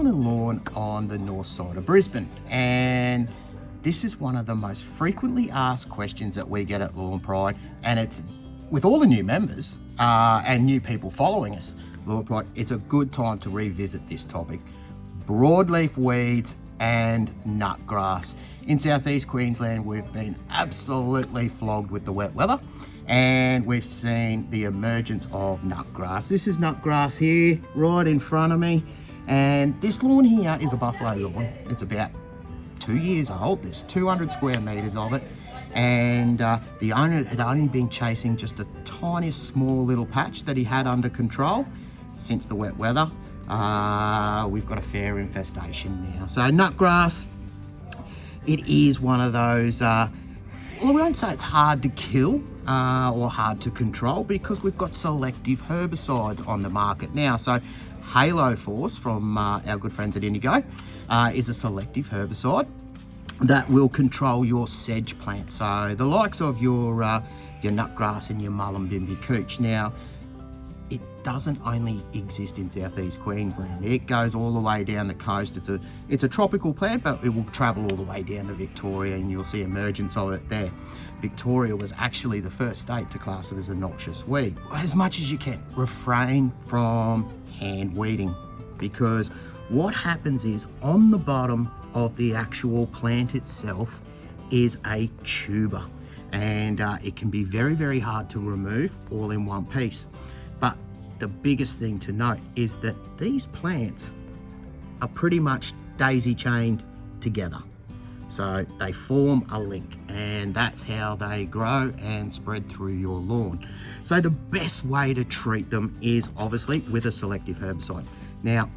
on a lawn on the north side of Brisbane, and this is one of the most frequently asked questions that we get at LawnPride, and it's with all the new members and new people following us. LawnPride, it's a good time to revisit this topic. Broadleaf weeds and nutgrass. In southeast Queensland, we've been absolutely flogged with the wet weather, and we've seen the emergence of nutgrass. This is nutgrass here, right in front of me. And this lawn here is a buffalo lawn. It's about 2 years old. There's 200 square meters of it. And the owner had only been chasing just a tiny, small little patch that he had under control since the wet weather. We've got a fair infestation now. So nutgrass, it is one of those, well, we won't say it's hard to kill or hard to control, because we've got selective herbicides on the market now. So Halo Force from our good friends at Indigo is a selective herbicide that will control your sedge plant. So the likes of your nutgrass and your mullumbimby cooch. Now, it doesn't only exist in southeast Queensland. It goes all the way down the coast. It's a tropical plant, but it will travel all the way down to Victoria, and you'll see emergence of it there. Victoria was actually the first state to class it as a noxious weed. As much as you can, refrain from hand weeding, because what happens is on the bottom of the actual plant itself is a tuber, and it can be very, very hard to remove all in one piece. But the biggest thing to note is that these plants are pretty much daisy chained together. So they form a link, and that's how they grow and spread through your lawn. So the best way to treat them is obviously with a selective herbicide. Now,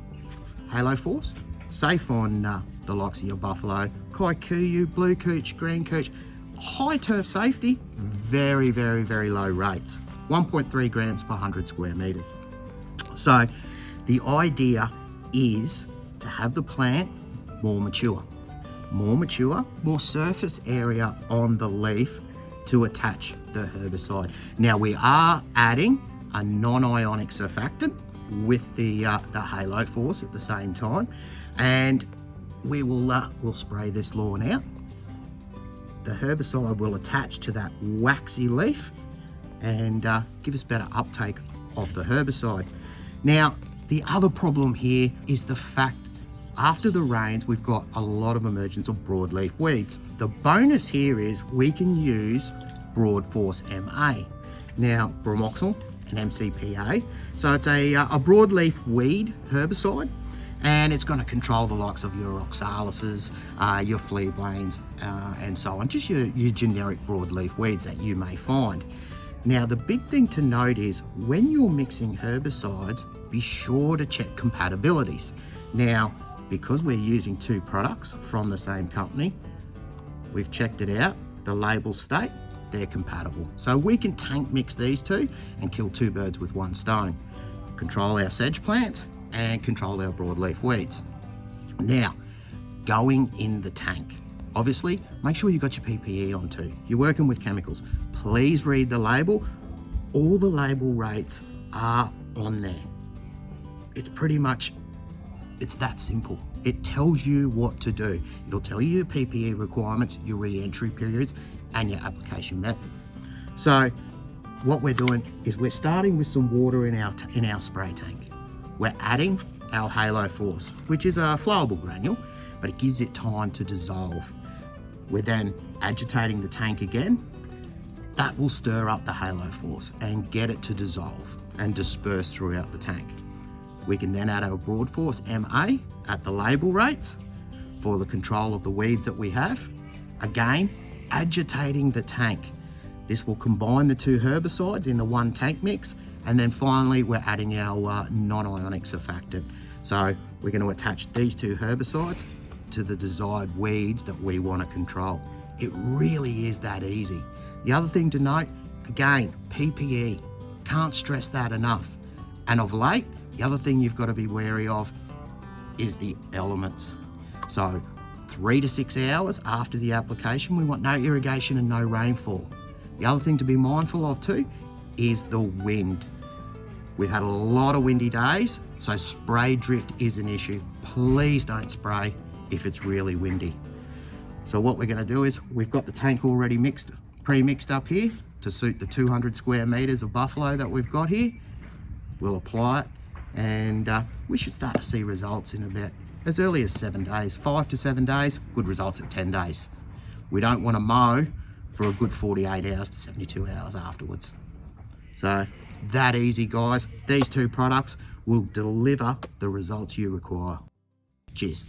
Halo Force, safe on the likes of your buffalo, kikuyu, blue cooch, green cooch. High turf safety, very, very, very low rates. 1.3 grams per 100 square meters. So the idea is to have the plant more mature, more surface area on the leaf to attach the herbicide. Now we are adding a non-ionic surfactant with the Halo Force at the same time, and we'll spray this lawn out. The herbicide will attach to that waxy leaf and give us better uptake of the herbicide. Now, the other problem here is the fact after the rains, we've got a lot of emergence of broadleaf weeds. The bonus here is we can use Broad Force MA. Now, bromoxyl and MCPA. So it's a broadleaf weed herbicide, and it's going to control the likes of your oxalises, your fleabanes, and so on, just your generic broadleaf weeds that you may find. Now, the big thing to note is when you're mixing herbicides, be sure to check compatibilities. Now, because we're using two products from the same company, we've checked it out. The labels state they're compatible. So we can tank mix these two and kill two birds with one stone. Control our sedge plants and control our broadleaf weeds. Now, going in the tank. Obviously, make sure you got your PPE on too. You're working with chemicals. Please read the label. All the label rates are on there. It's pretty much, it's that simple. It tells you what to do. It'll tell you your PPE requirements, your re-entry periods, and your application method. So what we're doing is we're starting with some water in our spray tank. We're adding our Halo Force, which is a flowable granule, but it gives it time to dissolve. We're then agitating the tank again. That will stir up the Halo Force and get it to dissolve and disperse throughout the tank. We can then add our Broad Force MA at the label rates for the control of the weeds that we have. Again, agitating the tank. This will combine the two herbicides in the one tank mix, and then finally we're adding our non-ionic surfactant. So we're going to attach these two herbicides to the desired weeds that we want to control. It really is that easy. The other thing to note, again, PPE. Can't stress that enough. And of late, the other thing you've got to be wary of is the elements. So 3 to 6 hours after the application, we want no irrigation and no rainfall. The other thing to be mindful of too is the wind. We've had a lot of windy days, so spray drift is an issue. Please don't spray if it's really windy. So what we're going to do is we've got the tank already pre-mixed up here to suit the 200 square meters of buffalo that we've got here. We'll apply it, and we should start to see results in about as early as 7 days, 5 to 7 days, good results at 10 days. We don't want to mow for a good 48 hours to 72 hours afterwards. So that easy, guys. These two products will deliver the results you require. Cheers.